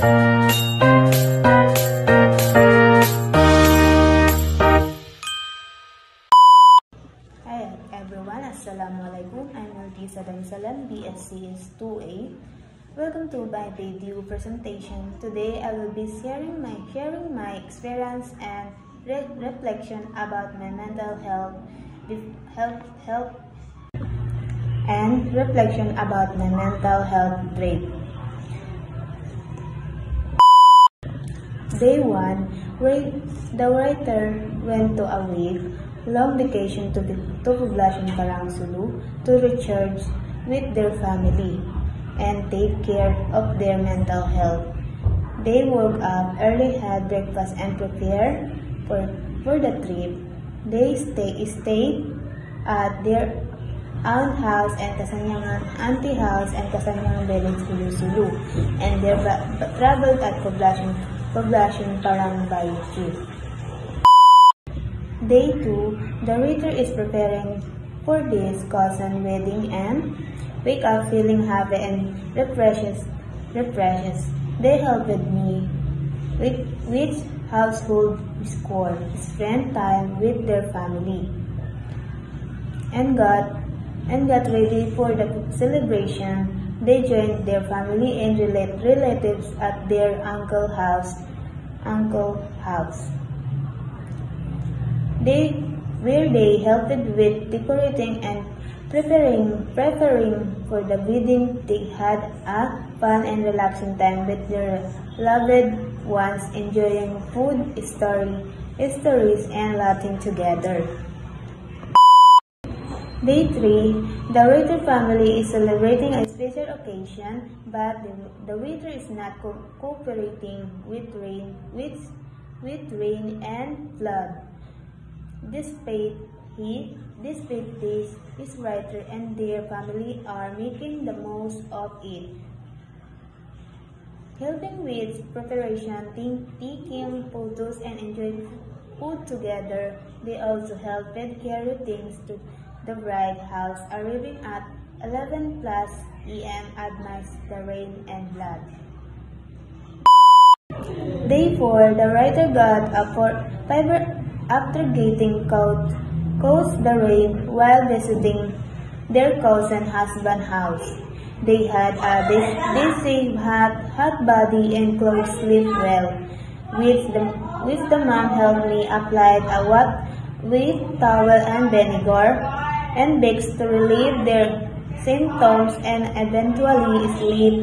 Hi everyone, Assalamualaikum. I'm Altisa Dansalan, BSCS 2A. Welcome to my debut presentation. Today I will be sharing my experience and reflection about my mental health and reflection about my mental health break. Day 1, the writer went to a week-long vacation to Poblacion Parang Sulu to recharge with their family and take care of their mental health. They woke up early, had breakfast, and prepared for the trip. They stayed at their aunt house and Kasanyangan auntie house and Kasanyangan village Sulu and they traveled at Poblacion Parang trip. Day 2, the writer is preparing for this cousin wedding and wake up feeling happy and refreshes. They helped me with household chores, spend time with their family, and got ready for the celebration. They joined their family and relatives at their uncle's house. They helped with decorating and preparing for the wedding. They had a fun and relaxing time with their loved ones, enjoying food, stories, and laughing together. Day 3, the waiter family is celebrating a special occasion, but the waiter is not cooperating with rain and flood. Despite this, his writer and their family are making the most of it. Helping with preparation, taking photos, and enjoying food together, they also helped carry things to the bride house, arriving at 11 p.m. amidst the rain and flood. Day 4, the writer got up for fiber after getting caught the rain while visiting their cousin husband's house. They had saved hot body and clothes sleep well. With the mom helped me applied a wet with towel and vinegar and Vicks to relieve their symptoms and eventually sleep